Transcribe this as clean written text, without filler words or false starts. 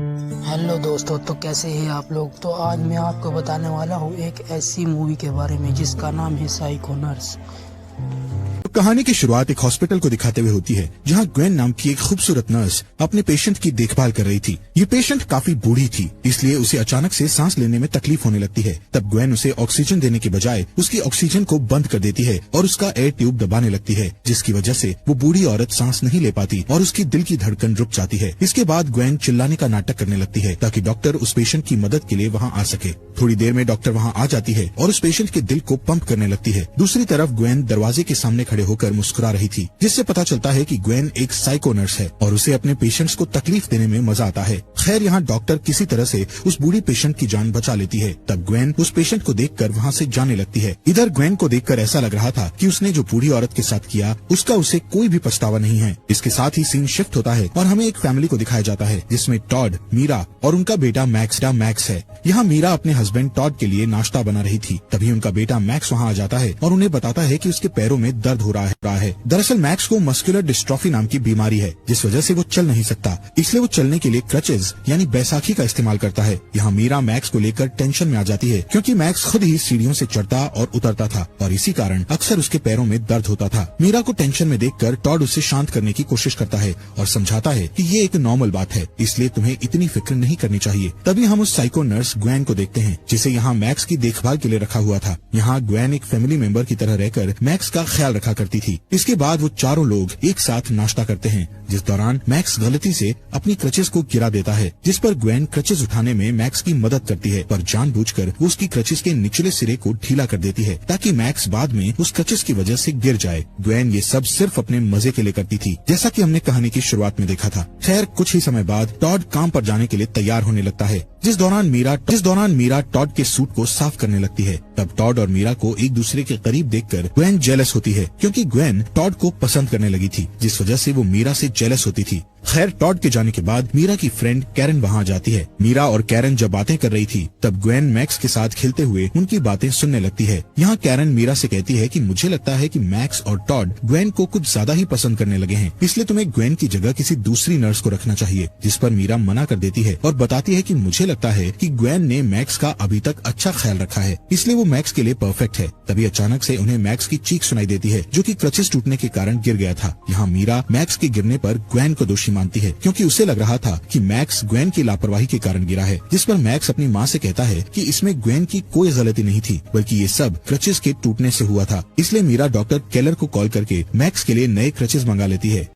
Hello दोस्तों, तो कैसे हैं आप लोग। तो आज मैं आपको बताने वाला हूँ एक ऐसी मूवी के बारे में जिसका नाम है साइको नर्स। कहानी की शुरुआत एक हॉस्पिटल को दिखाते हुए होती है, जहां ग्वेन नाम की एक खूबसूरत नर्स अपने पेशेंट की देखभाल कर रही थी। ये पेशेंट काफी बूढ़ी थी, इसलिए उसे अचानक से सांस लेने में तकलीफ होने लगती है। तब ग्वेन उसे ऑक्सीजन देने के बजाय उसकी ऑक्सीजन को बंद कर देती है और उसका एयर ट्यूब दबाने लगती है, जिसकी वजह से वो बूढ़ी औरत सांस नहीं ले पाती और उसकी दिल की धड़कन रुक जाती है। इसके बाद ग्वेन चिल्लाने का नाटक करने लगती है ताकि डॉक्टर उस पेशेंट की मदद के लिए वहाँ आ सके। थोड़ी देर में डॉक्टर वहाँ आ जाती है और उस पेशेंट के दिल को पंप करने लगती है। दूसरी तरफ ग्वेन दरवाजे के सामने खड़े होकर मुस्कुरा रही थी, जिससे पता चलता है कि ग्वेन एक साइको नर्स है और उसे अपने पेशेंट्स को तकलीफ देने में मजा आता है। खैर, यहाँ डॉक्टर किसी तरह से उस बूढ़ी पेशेंट की जान बचा लेती है। तब ग्वेन उस पेशेंट को देखकर वहाँ से जाने लगती है। इधर ग्वेन को देखकर ऐसा लग रहा था कि उसने जो बूढ़ी औरत के साथ किया उसका उसे कोई भी पछतावा नहीं है। इसके साथ ही सीन शिफ्ट होता है और हमें एक फैमिली को दिखाया जाता है, जिसमें टॉड, मीरा और उनका बेटा मैक्स है। यहाँ मीरा अपने हस्बैंड टॉड के लिए नाश्ता बना रही थी। तभी उनका बेटा मैक्स वहाँ आ जाता है और उन्हें बताता है कि उसके पैरों में दर्द हो रहा है। दरअसल मैक्स को मस्कुलर डिस्ट्रॉफी नाम की बीमारी है, जिस वजह से वो चल नहीं सकता, इसलिए वो चलने के लिए क्रचेज यानी बैसाखी का इस्तेमाल करता है। यहाँ मीरा मैक्स को लेकर टेंशन में आ जाती है, क्योंकि मैक्स खुद ही सीढ़ियों से चढ़ता और उतरता था और इसी कारण अक्सर उसके पैरों में दर्द होता था। मीरा को टेंशन में देखकर टॉड उसे शांत करने की कोशिश करता है और समझाता है कि ये एक नॉर्मल बात है, इसलिए तुम्हें इतनी फिक्र नहीं करनी चाहिए। तभी हम उस साइको नर्स ग्वेन को देखते हैं, जिसे यहाँ मैक्स की देखभाल के लिए रखा हुआ था। यहाँ ग्वेन एक फैमिली मेंबर की तरह रहकर मैक्स का ख्याल रखा करती थी। इसके बाद वो चारों लोग एक साथ नाश्ता करते हैं, जिस दौरान मैक्स गलती से अपनी क्रचेस को गिरा देता है, जिस पर ग्वेन क्रचेस उठाने में मैक्स की मदद करती है, पर जानबूझकर वो उसकी क्रचेस के निचले सिरे को ढीला कर देती है ताकि मैक्स बाद में उस क्रचेस की वजह से गिर जाए। ग्वेन ये सब सिर्फ अपने मजे के लिए करती थी, जैसा कि हमने कहानी की शुरुआत में देखा था। खैर, कुछ ही समय बाद टॉड काम पर जाने के लिए तैयार होने लगता है, जिस दौरान मीरा टॉड के सूट को साफ करने लगती है। तब टॉड और मीरा को एक दूसरे के करीब देखकर ग्वेन जेलस होती है, क्योंकि ग्वेन टॉड को पसंद करने लगी थी, जिस वजह से वो मीरा से जेलस होती थी। खैर, टॉड के जाने के बाद मीरा की फ्रेंड कैरन वहाँ जाती है। मीरा और कैरन जब बातें कर रही थी, तब ग्वेन मैक्स के साथ खेलते हुए उनकी बातें सुनने लगती है। यहाँ कैरन मीरा से कहती है कि मुझे लगता है कि मैक्स और टॉड ग्वेन को कुछ ज्यादा ही पसंद करने लगे हैं, इसलिए तुम्हें ग्वेन की जगह किसी दूसरी नर्स को रखना चाहिए। जिस पर मीरा मना कर देती है और बताती है कि मुझे लगता है कि ग्वेन ने मैक्स का अभी तक अच्छा ख्याल रखा है, इसलिए वो मैक्स के लिए परफेक्ट है। तभी अचानक से उन्हें मैक्स की चीख सुनाई देती है, जो कि क्रचेस टूटने के कारण गिर गया था। यहाँ मीरा मैक्स के गिरने पर ग्वेन को दोषी मानती है, क्योंकि उसे लग रहा था कि मैक्स ग्वेन की लापरवाही के कारण गिरा है। जिस पर मैक्स अपनी माँ से कहता है कि इसमें ग्वेन की कोई गलती नहीं थी, बल्कि ये सब क्रचेस के टूटने से हुआ था। इसलिए मीरा डॉक्टर केलर को कॉल करके मैक्स के लिए नए क्रचेस मंगा लेती है।